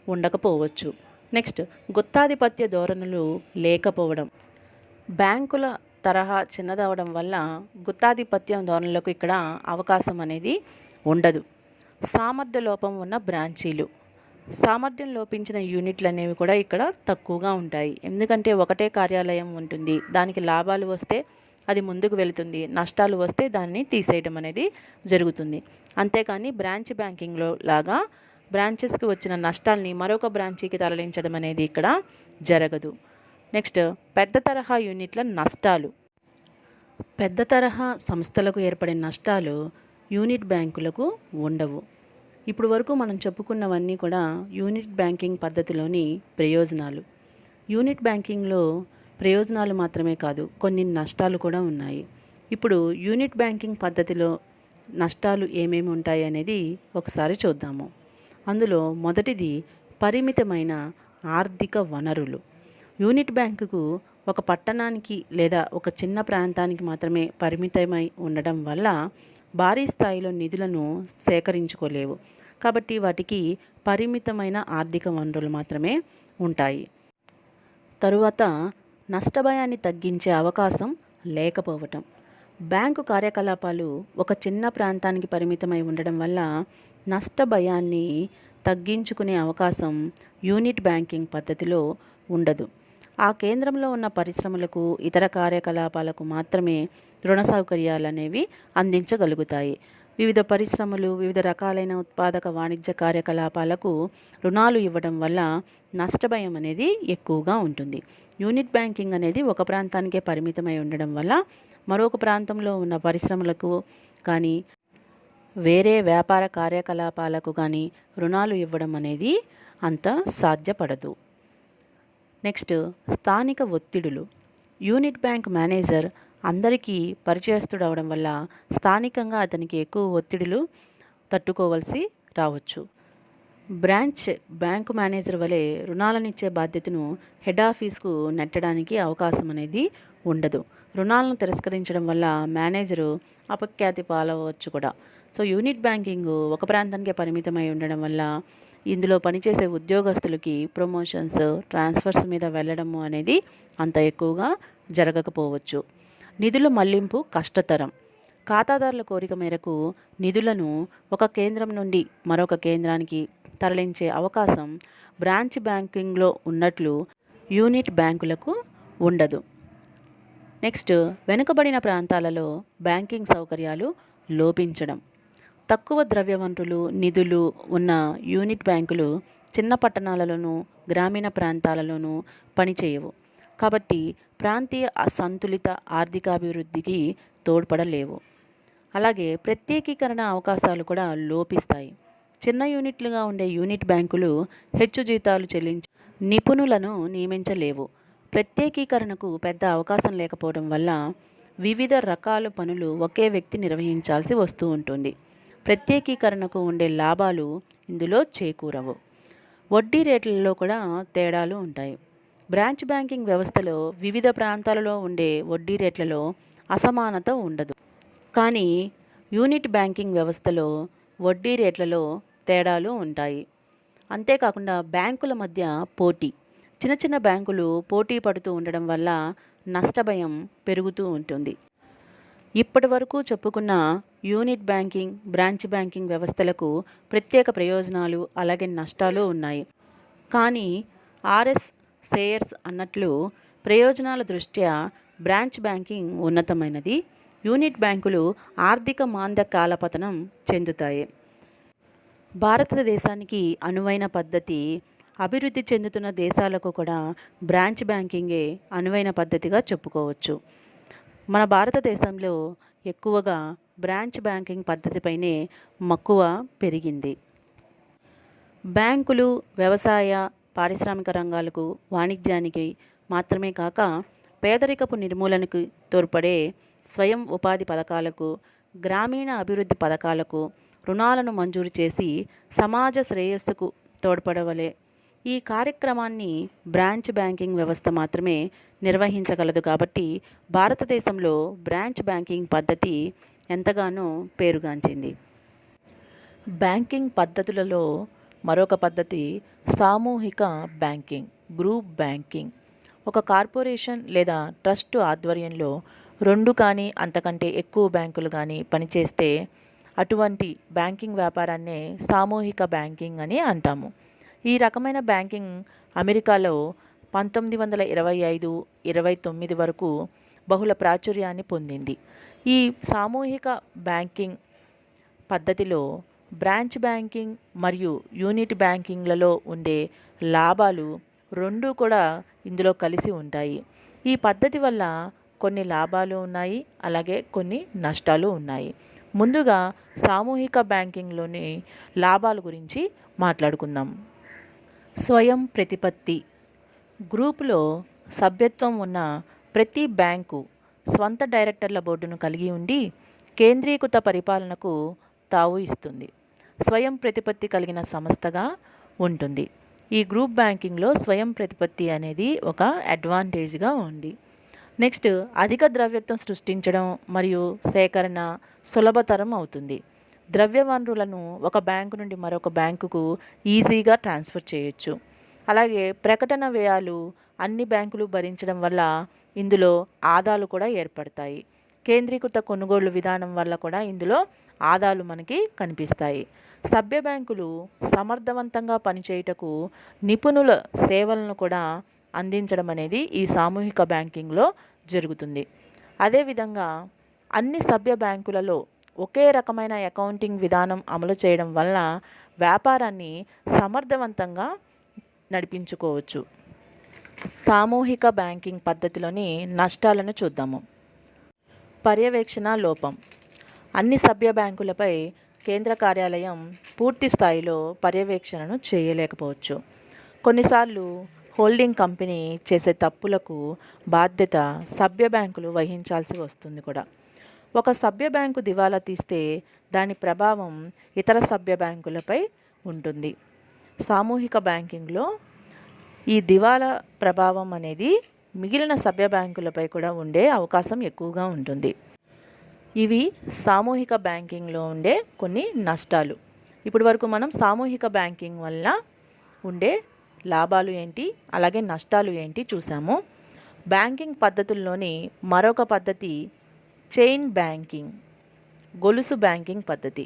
ఉండకపోవచ్చు. నెక్స్ట్ గుత్తాధిపత్య ధోరణులు లేకపోవడం. బ్యాంకుల తరహా చిన్నదవడం వల్ల గుత్తాధిపత్యం ధోరణులకు ఇక్కడ అవకాశం అనేది ఉండదు. సామర్థ్య లోపం ఉన్న బ్రాంచీలు. సామర్థ్యం లోపించిన యూనిట్లు అనేవి కూడా ఇక్కడ తక్కువగా ఉంటాయి. ఎందుకంటే ఒకటే కార్యాలయం ఉంటుంది. దానికి లాభాలు వస్తే అది ముందుకు వెళుతుంది, నష్టాలు వస్తే దాన్ని తీసేయడం అనేది జరుగుతుంది. అంతేకాని బ్రాంచ్ బ్యాంకింగ్లో లాగా బ్రాంచెస్కి వచ్చిన నష్టాల్ని మరొక బ్రాంచీకి తరలించడం అనేది ఇక్కడ జరగదు. నెక్స్ట్ పెద్ద తరహా యూనిట్ల నష్టాలు. పెద్ద తరహా సంస్థలకు ఏర్పడే నష్టాలు యూనిట్ బ్యాంకులకు ఉండవు. ఇప్పుడు వరకు మనం చెప్పుకున్నవన్నీ కూడా యూనిట్ బ్యాంకింగ్ పద్ధతిలోని ప్రయోజనాలు. యూనిట్ బ్యాంకింగ్లో ప్రయోజనాలు మాత్రమే కాదు, కొన్ని నష్టాలు కూడా ఉన్నాయి. ఇప్పుడు యూనిట్ బ్యాంకింగ్ పద్ధతిలో నష్టాలు ఏమేమి ఉంటాయి అనేది ఒకసారి చూద్దాము. అందులో మొదటిది పరిమితమైన ఆర్థిక వనరులు. యూనిట్ బ్యాంకుకు ఒక పట్టణానికి లేదా ఒక చిన్న ప్రాంతానికి మాత్రమే పరిమితమై ఉండడం వల్ల భారీ స్థాయిలో నిధులను సేకరించుకోలేవు. కాబట్టి వాటికి పరిమితమైన ఆర్థిక వనరులు మాత్రమే ఉంటాయి. తరువాత నష్టభయాన్ని తగ్గించే అవకాశం లేకపోవటం. బ్యాంకు కార్యకలాపాలు ఒక చిన్న ప్రాంతానికి పరిమితమై ఉండడం వల్ల నష్టభయాన్ని తగ్గించుకునే అవకాశం యూనిట్ బ్యాంకింగ్ పద్ధతిలో ఉండదు. ఆ కేంద్రంలో ఉన్న పరిశ్రమలకు, ఇతర కార్యకలాపాలకు మాత్రమే రుణ సౌకర్యాలు అనేవి అందించగలుగుతాయి. వివిధ పరిశ్రమలు, వివిధ రకాలైన ఉత్పాదక వాణిజ్య కార్యకలాపాలకు రుణాలు ఇవ్వడం వల్ల నష్టభయం అనేది ఎక్కువగా ఉంటుంది. యూనిట్ బ్యాంకింగ్ అనేది ఒక ప్రాంతానికే పరిమితమై ఉండడం వల్ల మరొక ప్రాంతంలో ఉన్న పరిశ్రమలకు కానీ, వేరే వ్యాపార కార్యకలాపాలకు కానీ రుణాలు ఇవ్వడం అనేది అంత సాధ్యపడదు. నెక్స్ట్, స్థానిక ఒత్తిడులు. యూనిట్ బ్యాంక్ మేనేజర్ అందరికీ పరిచయస్తుడవడం వల్ల స్థానికంగా అతనికి ఎక్కువ ఒత్తిడులు తట్టుకోవాల్సి రావచ్చు. బ్రాంచ్ బ్యాంకు మేనేజర్ వలె రుణాలనిచ్చే బాధ్యతను హెడ్ ఆఫీస్కు నెట్టడానికి అవకాశం అనేది ఉండదు. రుణాలను తిరస్కరించడం వల్ల మేనేజరు అపఖ్యాతి పాలవచ్చు కూడా. సో యూనిట్ బ్యాంకింగ్ ఒక ప్రాంతానికే పరిమితమై ఉండడం వల్ల ఇందులో పనిచేసే ఉద్యోగస్తులకి ప్రమోషన్స్, ట్రాన్స్ఫర్స్ మీద వెళ్ళడము అనేది అంత ఎక్కువగా జరగకపోవచ్చు. నిధుల మళ్లింపు కష్టతరం. ఖాతాదారుల కోరిక మేరకు నిధులను ఒక కేంద్రం నుండి మరొక కేంద్రానికి తరలించే అవకాశం బ్రాంచ్ బ్యాంకింగ్లో ఉన్నట్లు యూనిట్ బ్యాంకులకు ఉండదు. నెక్స్ట్, వెనుకబడిన ప్రాంతాలలో బ్యాంకింగ్ సౌకర్యాలు లోపించడం. తక్కువ ద్రవ్య వనరులు, నిధులు ఉన్న యూనిట్ బ్యాంకులు చిన్న పట్టణాలలోనూ, గ్రామీణ ప్రాంతాలలోనూ పనిచేయవు. కాబట్టి ప్రాంతీయ అసంతులిత ఆర్థికాభివృద్ధికి తోడ్పడలేవు. అలాగే ప్రత్యేకీకరణ అవకాశాలు కూడా లోపిస్తాయి. చిన్న యూనిట్లుగా ఉండే యూనిట్ బ్యాంకులు హెచ్చు జీతాలు చెల్లించి నిపుణులను నియమించలేవు. ప్రత్యేకీకరణకు పెద్ద అవకాశం లేకపోవడం వల్ల వివిధ రకాల పనులు ఒకే వ్యక్తి నిర్వహించాల్సి వస్తూ ఉంటుంది. ప్రత్యేకీకరణకు ఉండే లాభాలు ఇందులో చేకూరవు. వడ్డీ రేట్లలో కూడా తేడాలు ఉంటాయి. బ్రాంచ్ బ్యాంకింగ్ వ్యవస్థలో వివిధ ప్రాంతాలలో ఉండే వడ్డీ రేట్లలో అసమానత ఉండదు. కానీ యూనిట్ బ్యాంకింగ్ వ్యవస్థలో వడ్డీ రేట్లలో తేడాలు ఉంటాయి. అంతేకాకుండా బ్యాంకుల మధ్య పోటీ. చిన్న చిన్న బ్యాంకులు పోటీ పడుతూ ఉండడం వల్ల నష్టభయం పెరుగుతూ ఉంటుంది. ఇప్పటి వరకు చెప్పుకున్న యూనిట్ బ్యాంకింగ్, బ్రాంచ్ బ్యాంకింగ్ వ్యవస్థలకు ప్రత్యేక ప్రయోజనాలు అలాగే నష్టాలు ఉన్నాయి. కానీ ఆర్ఎస్ సేయర్స్ అన్నట్లు ప్రయోజనాల దృష్ట్యా బ్రాంచ్ బ్యాంకింగ్ ఉన్నతమైనది. యూనిట్ బ్యాంకులు ఆర్థిక మాంద్య కాలపతనం చెందుతాయి. భారతదేశానికి అనువైన పద్ధతి, అభివృద్ధి చెందుతున్న దేశాలకు కూడా బ్రాంచ్ బ్యాంకింగే అనువైన పద్ధతిగా చెప్పుకోవచ్చు. మన భారతదేశంలో ఎక్కువగా బ్రాంచ్ బ్యాంకింగ్ పద్ధతిపైనే మక్కువ పెరిగింది. బ్యాంకులు వ్యవసాయ, పారిశ్రామిక రంగాలకు, వాణిజ్యానికి మాత్రమే కాక పేదరికపు నిర్మూలనకు తోడ్పడే స్వయం ఉపాధి పథకాలకు, గ్రామీణ అభివృద్ధి పథకాలకు రుణాలను మంజూరు చేసి సమాజ శ్రేయస్సుకు తోడ్పడవలే. ఈ కార్యక్రమాన్ని బ్రాంచ్ బ్యాంకింగ్ వ్యవస్థ మాత్రమే నిర్వహించగలదు. కాబట్టి భారతదేశంలో బ్రాంచ్ బ్యాంకింగ్ పద్ధతి ఎంతగానో పేరుగాంచింది. బ్యాంకింగ్ పద్ధతులలో మరొక పద్ధతి సామూహిక బ్యాంకింగ్, గ్రూప్ బ్యాంకింగ్. ఒక కార్పొరేషన్ లేదా ట్రస్ట్ ఆధ్వర్యంలో 2 కానీ అంతకంటే ఎక్కువ బ్యాంకులు కానీ పనిచేస్తే అటువంటి బ్యాంకింగ్ వ్యాపారాన్నే సామూహిక బ్యాంకింగ్ అని అంటాము. ఈ రకమైన బ్యాంకింగ్ అమెరికాలో 1925-29 వరకు బహుళ ప్రాచుర్యాన్ని పొందింది. ఈ సామూహిక బ్యాంకింగ్ పద్ధతిలో బ్రాంచ్ బ్యాంకింగ్ మరియు యూనిట్ బ్యాంకింగ్లలో ఉండే లాభాలు 2 కూడా ఇందులో కలిసి ఉంటాయి. ఈ పద్ధతి వల్ల కొన్ని లాభాలు ఉన్నాయి, అలాగే కొన్ని నష్టాలు ఉన్నాయి. ముందుగా సామూహిక బ్యాంకింగ్లోని లాభాల గురించి మాట్లాడుకుందాం. స్వయం ప్రతిపత్తి. గ్రూపులో సభ్యత్వం ఉన్న ప్రతి బ్యాంకు స్వంత డైరెక్టర్ల బోర్డును కలిగి ఉండి కేంద్రీకృత పరిపాలనకు తావు ఇస్తుంది. స్వయం ప్రతిపత్తి కలిగిన సంస్థగా ఉంటుంది. ఈ గ్రూప్ బ్యాంకింగ్లో స్వయం ప్రతిపత్తి అనేది ఒక అడ్వాంటేజ్గా ఉంది. నెక్స్ట్, అధిక ద్రవ్యత్వం సృష్టించడం మరియు సేకరణ సులభతరం అవుతుంది. ద్రవ్య వనరులను ఒక బ్యాంకు నుండి మరొక బ్యాంకుకు ఈజీగా ట్రాన్స్ఫర్ చేయొచ్చు. అలాగే ప్రకటన వ్యయాలు అన్ని బ్యాంకులు భరించడం వల్ల ఇందులో ఆదాలు కూడా ఏర్పడతాయి. కేంద్రీకృత కొనుగోళ్లు విధానం వల్ల కూడా ఇందులో ఆదాలు మనకి కనిపిస్తాయి. సభ్య బ్యాంకులు సమర్థవంతంగా పనిచేయుటకు నిపుణుల సేవలను కూడా అందించడం అనేది ఈ సామూహిక బ్యాంకింగ్లో జరుగుతుంది. అదేవిధంగా అన్ని సభ్య బ్యాంకులలో ఒకే రకమైన అకౌంటింగ్ విధానం అమలు చేయడం వలన వ్యాపారాన్ని సమర్థవంతంగా నడిపించుకోవచ్చు. సామూహిక బ్యాంకింగ్ పద్ధతిలోని నష్టాలను చూద్దాము. పర్యవేక్షణ లోపం. అన్ని సభ్య బ్యాంకులపై కేంద్ర కార్యాలయం పూర్తి స్థాయిలో పర్యవేక్షణను చేయలేకపోవచ్చు. కొన్నిసార్లు హోల్డింగ్ కంపెనీ చేసే తప్పులకు బాధ్యత సభ్య బ్యాంకులు వహించాల్సి వస్తుంది కూడా. ఒక సభ్య బ్యాంకు దివాలా తీస్తే దాని ప్రభావం ఇతర సభ్య బ్యాంకులపై ఉంటుంది. సామూహిక బ్యాంకింగ్లో ఈ దివాలా ప్రభావం అనేది మిగిలిన సభ్య బ్యాంకులపై కూడా ఉండే అవకాశం ఎక్కువగా ఉంటుంది. ఇవి సామూహిక బ్యాంకింగ్లో ఉండే కొన్ని నష్టాలు. ఇప్పటి వరకు మనం సామూహిక బ్యాంకింగ్ వల్ల ఉండే లాభాలు ఏంటి, అలాగే నష్టాలు ఏంటి చూసాము. బ్యాంకింగ్ పద్ధతుల్లోని మరొక పద్ధతి చైన్ బ్యాంకింగ్, గొలుసు బ్యాంకింగ్ పద్ధతి.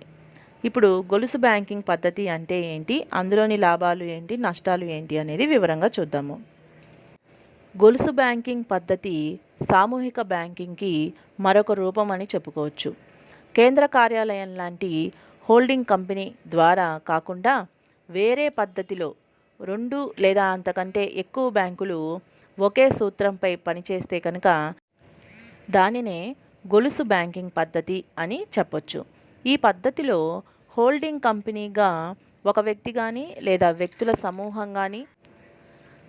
ఇప్పుడు గొలుసు బ్యాంకింగ్ పద్ధతి అంటే ఏంటి, అందులోని లాభాలు ఏంటి, నష్టాలు ఏంటి అనేది వివరంగా చూద్దాము. గొలుసు బ్యాంకింగ్ పద్ధతి సామూహిక బ్యాంకింగ్కి మరొక రూపం అని చెప్పుకోవచ్చు. కేంద్ర కార్యాలయం లాంటి హోల్డింగ్ కంపెనీ ద్వారా కాకుండా వేరే పద్ధతిలో 2 లేదా అంతకంటే ఎక్కువ బ్యాంకులు ఒకే సూత్రంపై పనిచేస్తే కనుక దానినే గొలుసు బ్యాంకింగ్ పద్ధతి అని చెప్పొచ్చు. ఈ పద్ధతిలో హోల్డింగ్ కంపెనీగా ఒక వ్యక్తి కానీ లేదా వ్యక్తుల సమూహం కానీ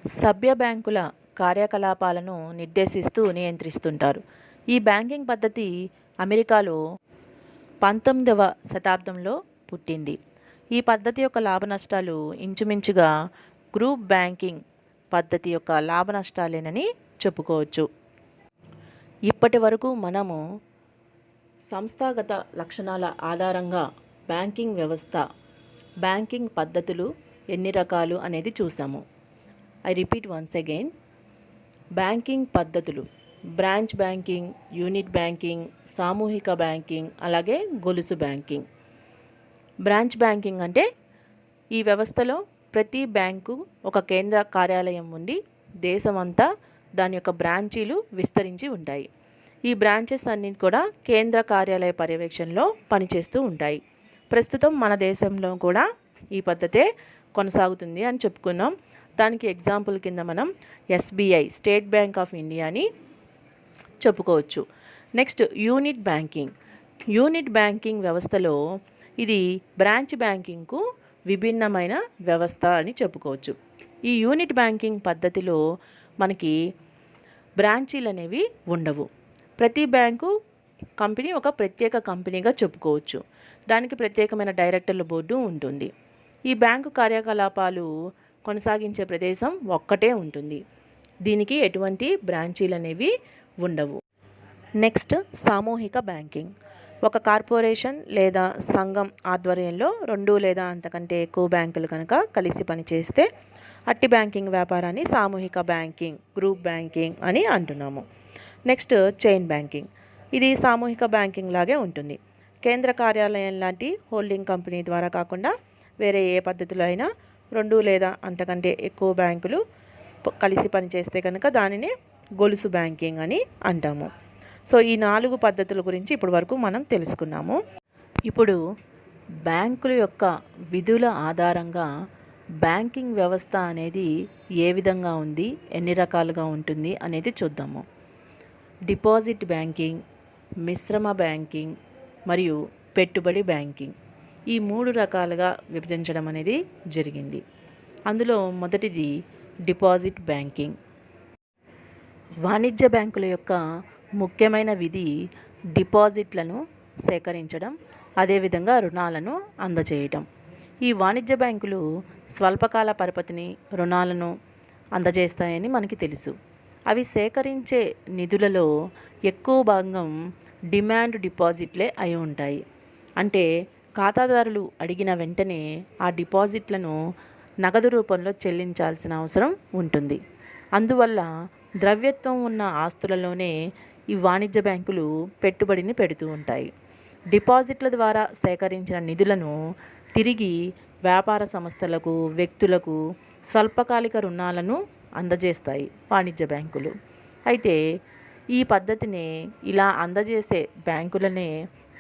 సభ్య బ్యాంకుల కార్యకలాపాలను నిర్దేశిస్తూ నియంత్రిస్తుంటారు. ఈ బ్యాంకింగ్ పద్ధతి అమెరికాలో 19వ శతాబ్దంలో పుట్టింది. ఈ పద్ధతి యొక్క లాభ నష్టాలు ఇంచుమించుగా గ్రూప్ బ్యాంకింగ్ పద్ధతి యొక్క లాభ నష్టాలేనని చెప్పుకోవచ్చు. ఇప్పటి వరకు మనము సంస్థాగత లక్షణాల ఆధారంగా బ్యాంకింగ్ వ్యవస్థ, బ్యాంకింగ్ పద్ధతులు ఎన్ని రకాలు అనేది చూసాము. I repeat once again. Banking పద్ధతులు బ్రాంచ్ బ్యాంకింగ్, యూనిట్ బ్యాంకింగ్, సామూహిక బ్యాంకింగ్, అలాగే గొలుసు బ్యాంకింగ్. బ్రాంచ్ బ్యాంకింగ్ అంటే ఈ వ్యవస్థలో ప్రతి బ్యాంకు ఒక కేంద్ర కార్యాలయం ఉండి దేశమంతా దాని యొక్క బ్రాంచీలు విస్తరించి ఉంటాయి. ఈ బ్రాంచెస్ అన్నీ కూడా కేంద్ర కార్యాలయ పర్యవేక్షణలో పనిచేస్తూ ఉంటాయి. ప్రస్తుతం మన దేశంలో కూడా ఈ పద్ధతే కొనసాగుతుంది అని చెప్పుకున్నాం. దానికి ఎగ్జాంపుల్ కింద మనం SBI, స్టేట్ బ్యాంక్ ఆఫ్ ఇండియాని చెప్పుకోవచ్చు. Next unit banking. Unit banking వ్యవస్థలో ఇది బ్రాంచ్ బ్యాంకింగ్కు విభిన్నమైన వ్యవస్థ అని చెప్పుకోవచ్చు. ఈ యూనిట్ బ్యాంకింగ్ పద్ధతిలో మనకి బ్రాంచీలు అనేవి ఉండవు. ప్రతి బ్యాంకు కంపెనీ ఒక ప్రత్యేక కంపెనీగా చెప్పుకోవచ్చు. దానికి ప్రత్యేకమైన డైరెక్టర్ల బోర్డు ఉంటుంది. ఈ బ్యాంకు కార్యకలాపాలు కొనసాగించే ప్రదేశం ఒక్కటే ఉంటుంది. దీనికి ఎటువంటి బ్రాంచీలు అనేవి ఉండవు. నెక్స్ట్ సామూహిక బ్యాంకింగ్. ఒక కార్పొరేషన్ లేదా సంఘం ఆధ్వర్యంలో 2 లేదా అంతకంటే ఎక్కువ బ్యాంకులు కనుక కలిసి పనిచేస్తే అట్టి బ్యాంకింగ్ వ్యాపారాన్ని సామూహిక బ్యాంకింగ్, గ్రూప్ బ్యాంకింగ్ అని అంటున్నాము. Next chain banking. ఇది సామూహిక బ్యాంకింగ్ లాగే ఉంటుంది. కేంద్ర కార్యాలయం లాంటి హోల్డింగ్ కంపెనీ ద్వారా కాకుండా వేరే ఏ పద్ధతిలో అయినా 2 లేదా అంతకంటే ఎక్కువ బ్యాంకులు కలిసి పనిచేస్తే కనుక దానిని గొలుసు బ్యాంకింగ్ అని అంటాము. సో ఈ 4 పద్ధతుల గురించి ఇప్పటి వరకు మనం తెలుసుకున్నాము. ఇప్పుడు బ్యాంకుల యొక్క విధుల ఆధారంగా బ్యాంకింగ్ వ్యవస్థ అనేది ఏ విధంగా ఉంది, ఎన్ని రకాలుగా ఉంటుంది అనేది చూద్దాము. డిపాజిట్ బ్యాంకింగ్, మిశ్రమ బ్యాంకింగ్ మరియు పెట్టుబడి బ్యాంకింగ్, ఈ 3 రకాలుగా విభజించడం అనేది జరిగింది. అందులో మొదటిది డిపాజిట్ బ్యాంకింగ్. వాణిజ్య బ్యాంకుల యొక్క ముఖ్యమైన విధి డిపాజిట్లను సేకరించడం, అదేవిధంగా రుణాలను అందజేయటం. ఈ వాణిజ్య బ్యాంకులు స్వల్పకాల పరపతిని రుణాలను అందజేస్తాయని మనకి తెలుసు. అవి సేకరించే నిధులలో ఎక్కువ భాగం డిమాండ్ డిపాజిట్లే అయి ఉంటాయి. అంటే ఖాతాదారులు అడిగిన వెంటనే ఆ డిపాజిట్లను నగదు రూపంలో చెల్లించాల్సిన అవసరం ఉంటుంది. అందువల్ల ద్రవ్యత్వం ఉన్న ఆస్తులలోనే ఈ వాణిజ్య బ్యాంకులు పెట్టుబడిని పెడుతూ ఉంటాయి. డిపాజిట్ల ద్వారా సేకరించిన నిధులను తిరిగి వ్యాపార సంస్థలకు, వ్యక్తులకు స్వల్పకాలిక రుణాలను అందజేస్తాయి వాణిజ్య బ్యాంకులు. అయితే ఈ పద్ధతిని ఇలా అందజేసే బ్యాంకులనే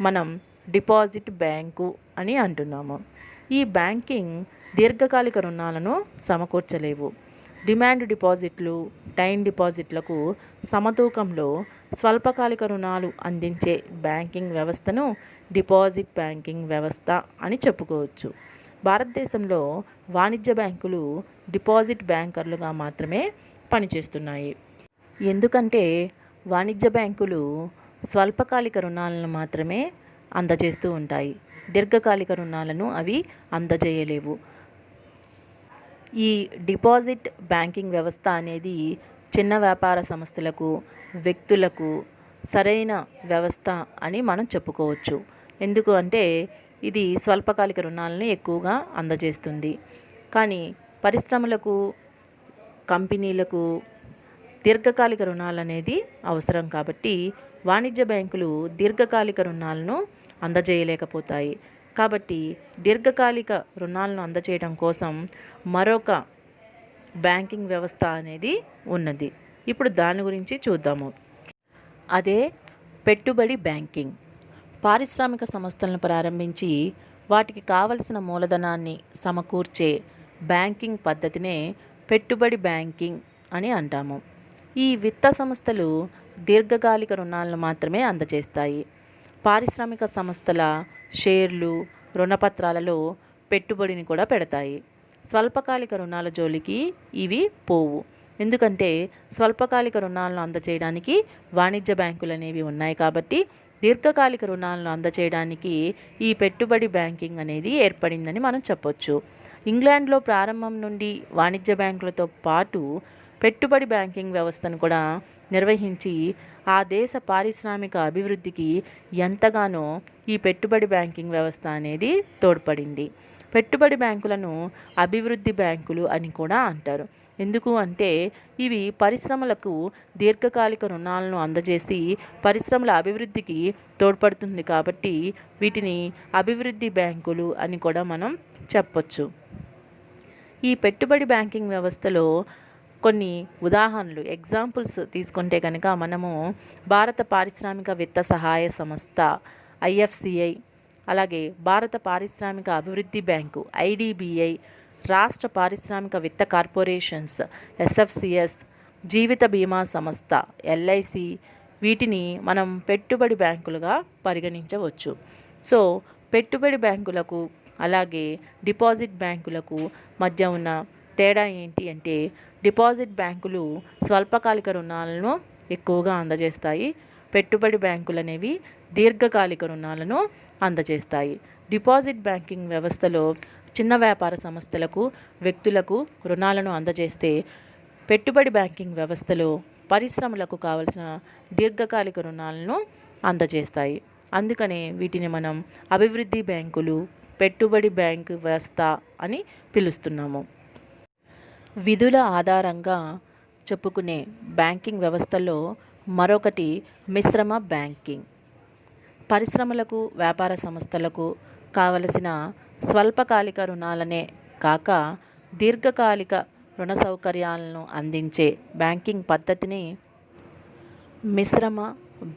మనం డిపాజిట్ బ్యాంకు అని అంటున్నాము. ఈ బ్యాంకింగ్ దీర్ఘకాలిక రుణాలను సమకూర్చలేవు. డిమాండ్ డిపాజిట్లు, టైం డిపాజిట్లకు సమతూకంలో స్వల్పకాలిక రుణాలు అందించే బ్యాంకింగ్ వ్యవస్థను డిపాజిట్ బ్యాంకింగ్ వ్యవస్థ అని చెప్పుకోవచ్చు. భారతదేశంలో వాణిజ్య బ్యాంకులు డిపాజిట్ బ్యాంకర్లుగా మాత్రమే పనిచేస్తున్నాయి. ఎందుకంటే వాణిజ్య బ్యాంకులు స్వల్పకాలిక రుణాలను మాత్రమే అందజేస్తూ ఉంటాయి. దీర్ఘకాలిక రుణాలను అవి అందజేయలేవు. ఈ డిపాజిట్ బ్యాంకింగ్ వ్యవస్థ అనేది చిన్న వ్యాపార సంస్థలకు, వ్యక్తులకు సరైన వ్యవస్థ అని మనం చెప్పుకోవచ్చు. ఎందుకు అంటే ఇది స్వల్పకాలిక రుణాలను ఎక్కువగా అందజేస్తుంది. కానీ పరిశ్రమలకు, కంపెనీలకు దీర్ఘకాలిక రుణాలు అనేది అవసరం కాబట్టి వాణిజ్య బ్యాంకులు దీర్ఘకాలిక రుణాలను అందజేయలేకపోతాయి. కాబట్టి దీర్ఘకాలిక రుణాలను అందజేయడం కోసం మరొక బ్యాంకింగ్ వ్యవస్థ అనేది ఉన్నది. ఇప్పుడు దాని గురించి చూద్దాము. అదే పెట్టుబడి బ్యాంకింగ్. పారిశ్రామిక సంస్థలను ప్రారంభించి వాటికి కావలసిన మూలధనాన్ని సమకూర్చే బ్యాంకింగ్ పద్ధతినే పెట్టుబడి బ్యాంకింగ్ అని అంటాము. ఈ విత్త సంస్థలు దీర్ఘకాలిక రుణాలను మాత్రమే అందజేస్తాయి. పారిశ్రామిక సంస్థల షేర్లు, రుణపత్రాలలో పెట్టుబడిని కూడా పెడతాయి. స్వల్పకాలిక రుణాల జోలికి ఇవి పోవు. ఎందుకంటే స్వల్పకాలిక రుణాలను అందజేయడానికి వాణిజ్య బ్యాంకులు అనేవి ఉన్నాయి కాబట్టి దీర్ఘకాలిక రుణాలను అందజేయడానికి ఈ పెట్టుబడి బ్యాంకింగ్ అనేది ఏర్పడిందని మనం చెప్పొచ్చు. ఇంగ్లాండ్లో ప్రారంభం నుండి వాణిజ్య బ్యాంకులతో పాటు పెట్టుబడి బ్యాంకింగ్ వ్యవస్థను కూడా నిర్వహించి ఆ దేశ పారిశ్రామిక అభివృద్ధికి ఎంతగానో ఈ పెట్టుబడి బ్యాంకింగ్ వ్యవస్థ అనేది తోడ్పడింది. పెట్టుబడి బ్యాంకులను అభివృద్ధి బ్యాంకులు అని కూడా అంటారు. ఎందుకు అంటే ఇవి పరిశ్రమలకు దీర్ఘకాలిక రుణాలను అందజేసి పరిశ్రమల అభివృద్ధికి తోడ్పడుతుంది కాబట్టి వీటిని అభివృద్ధి బ్యాంకులు అని కూడా మనం చెప్పొచ్చు. ఈ పెట్టుబడి బ్యాంకింగ్ వ్యవస్థలో కొన్ని ఉదాహరణలు, ఎగ్జాంపుల్స్ తీసుకుంటే కనుక మనము భారత పారిశ్రామిక విత్త సహాయ సంస్థ IFCI, అలాగే భారత పారిశ్రామిక అభివృద్ధి బ్యాంకు IDBI, రాష్ట్ర పారిశ్రామిక విత్త కార్పొరేషన్స్ SFCS, జీవిత బీమా సంస్థ LIC వీటిని మనం పెట్టుబడి బ్యాంకులుగా పరిగణించవచ్చు. సో పెట్టుబడి బ్యాంకులకు అలాగే డిపాజిట్ బ్యాంకులకు మధ్య ఉన్న తేడా ఏంటి అంటే డిపాజిట్ బ్యాంకులు స్వల్పకాలిక రుణాలను ఎక్కువగా అందజేస్తాయి. పెట్టుబడి బ్యాంకులు అనేవి దీర్ఘకాలిక రుణాలను అందజేస్తాయి. డిపాజిట్ బ్యాంకింగ్ వ్యవస్థలో చిన్న వ్యాపార సంస్థలకు, వ్యక్తులకు రుణాలను అందజేస్తే పెట్టుబడి బ్యాంకింగ్ వ్యవస్థలో పరిశ్రమలకు కావలసిన దీర్ఘకాలిక రుణాలను అందజేస్తాయి. అందుకనే వీటిని మనం అభివృద్ధి బ్యాంకులు, పెట్టుబడి బ్యాంకు వ్యవస్థ అని పిలుస్తున్నాము. విధుల ఆధారంగా చెప్పుకునే బ్యాంకింగ్ వ్యవస్థలో మరొకటి మిశ్రమ బ్యాంకింగ్. పరిశ్రమలకు, వ్యాపార సంస్థలకు కావలసిన స్వల్పకాలిక రుణాలనే కాక దీర్ఘకాలిక రుణ సౌకర్యాలను అందించే బ్యాంకింగ్ పద్ధతిని మిశ్రమ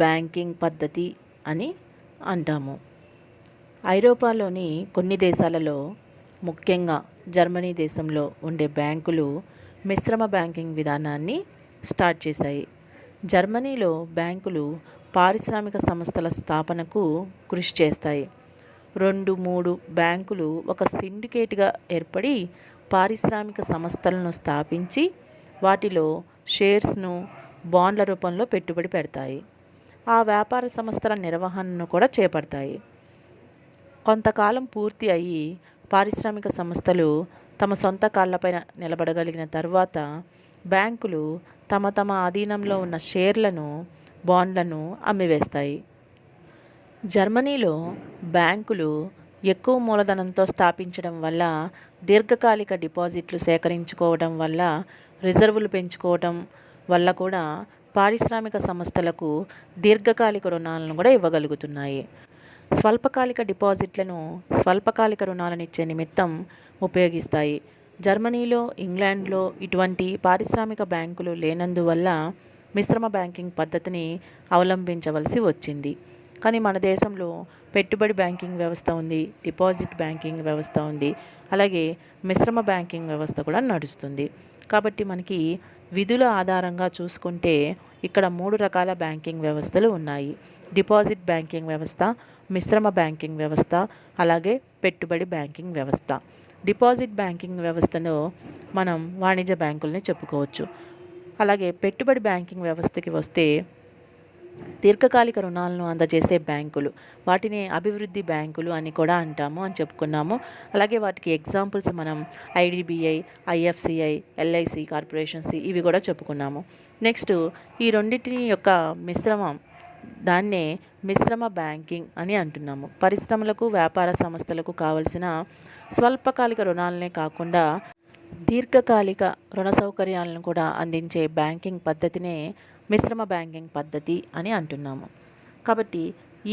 బ్యాంకింగ్ పద్ధతి అని అంటాము. ఐరోపాలోని కొన్ని దేశాలలో, ముఖ్యంగా జర్మనీ దేశంలో ఉండే బ్యాంకులు మిశ్రమ బ్యాంకింగ్ విధానాన్ని స్టార్ట్ చేశాయి. జర్మనీలో బ్యాంకులు పారిశ్రామిక సంస్థల స్థాపనకు కృషి చేస్తాయి. 2-3 బ్యాంకులు ఒక సిండికేట్గా ఏర్పడి పారిశ్రామిక సంస్థలను స్థాపించి వాటిలో షేర్స్ను బాండ్ల రూపంలో పెట్టుబడి పెడతాయి. ఆ వ్యాపార సంస్థల నిర్వహణను కూడా చేపడతాయి. కొంతకాలం పూర్తి అయ్యి పారిశ్రామిక సంస్థలు తమ సొంత కాళ్ళపైన నిలబడగలిగిన తర్వాత బ్యాంకులు తమ ఆధీనంలో ఉన్న షేర్లను, బాండ్లను అమ్మివేస్తాయి. జర్మనీలో బ్యాంకులు ఎక్కువ మూలధనంతో స్థాపించడం వల్ల, దీర్ఘకాలిక డిపాజిట్లు సేకరించుకోవడం వల్ల, రిజర్వులు పెంచుకోవడం వల్ల కూడా పారిశ్రామిక సంస్థలకు దీర్ఘకాలిక రుణాలను కూడా ఇవ్వగలుగుతున్నాయి. స్వల్పకాలిక డిపాజిట్లను స్వల్పకాలిక రుణాలను ఇచ్చే నిమిత్తం ఉపయోగిస్తాయి. జర్మనీలో, ఇంగ్లాండ్లో ఇటువంటి పారిశ్రామిక బ్యాంకులు లేనందువల్ల మిశ్రమ బ్యాంకింగ్ పద్ధతిని అవలంబించవలసి వచ్చింది. కానీ మన దేశంలో పెట్టుబడి బ్యాంకింగ్ వ్యవస్థ ఉంది, డిపాజిట్ బ్యాంకింగ్ వ్యవస్థ ఉంది, అలాగే మిశ్రమ బ్యాంకింగ్ వ్యవస్థ కూడా నడుస్తుంది. కాబట్టి మనకి విధుల ఆధారంగా చూసుకుంటే ఇక్కడ 3 రకాల బ్యాంకింగ్ వ్యవస్థలు ఉన్నాయి. డిపాజిట్ బ్యాంకింగ్ వ్యవస్థ, మిశ్రమ బ్యాంకింగ్ వ్యవస్థ, అలాగే పెట్టుబడి బ్యాంకింగ్ వ్యవస్థ. డిపాజిట్ బ్యాంకింగ్ వ్యవస్థలో మనం వాణిజ్య బ్యాంకుల్ని చెప్పుకోవచ్చు. అలాగే పెట్టుబడి బ్యాంకింగ్ వ్యవస్థకి వస్తే దీర్ఘకాలిక రుణాలను అందజేసే బ్యాంకులు, వాటిని అభివృద్ధి బ్యాంకులు అని కూడా అంటాము అని చెప్పుకున్నాము. అలాగే వాటికి ఎగ్జాంపుల్స్ మనం ఐడిబిఐ, ఐఎఫ్సిఐ, ఎల్ఐసి కార్పొరేషన్స్ ఇవి కూడా చెప్పుకున్నాము. నెక్స్ట్ ఈ రెండింటిని యొక్క మిశ్రమం, దాన్నే మిశ్రమ బ్యాంకింగ్ అని అంటున్నాము. పరిశ్రమలకు, వ్యాపార సంస్థలకు కావలసిన స్వల్పకాలిక రుణాలనే కాకుండా దీర్ఘకాలిక రుణ సౌకర్యాలను కూడా అందించే బ్యాంకింగ్ పద్ధతినే మిశ్రమ బ్యాంకింగ్ పద్ధతి అని అంటున్నాము. కాబట్టి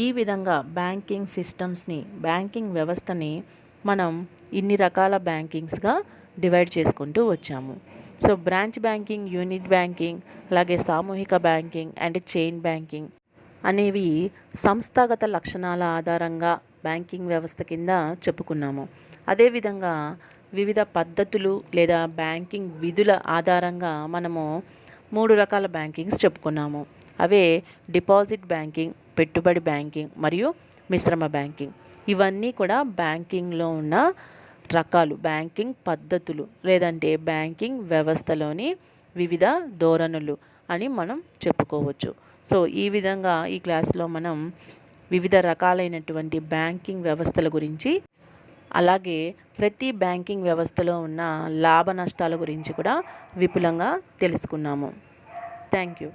ఈ విధంగా బ్యాంకింగ్ సిస్టమ్స్ని, బ్యాంకింగ్ వ్యవస్థని మనం ఇన్ని రకాల బ్యాంకింగ్స్గా డివైడ్ చేసుకుంటూ వచ్చాము. So branch banking, unit banking, అలాగే సామూహిక బ్యాంకింగ్ అండ్ చైన్ బ్యాంకింగ్ అనేవి సంస్థాగత లక్షణాల ఆధారంగా బ్యాంకింగ్ వ్యవస్థ కింద చెప్పుకున్నాము. అదేవిధంగా వివిధ పద్ధతులు లేదా బ్యాంకింగ్ విధుల ఆధారంగా మనము 3 రకాల బ్యాంకింగ్స్ చెప్పుకున్నాము. అవే డిపాజిట్ బ్యాంకింగ్, పెట్టుబడి బ్యాంకింగ్ మరియు మిశ్రమ బ్యాంకింగ్. ఇవన్నీ కూడా బ్యాంకింగ్లో ఉన్న రకాలు, బ్యాంకింగ్ పద్ధతులు లేదంటే బ్యాంకింగ్ వ్యవస్థలోని వివిధ ధోరణులు అని మనం చెప్పుకోవచ్చు. సో ఈ విధంగా ఈ క్లాస్లో మనం వివిధ రకాలైనటువంటి బ్యాంకింగ్ వ్యవస్థల గురించి, అలాగే ప్రతి బ్యాంకింగ్ వ్యవస్థలో ఉన్న లాభ నష్టాల గురించి కూడా విపులంగా తెలుసుకున్నాము. Thank you.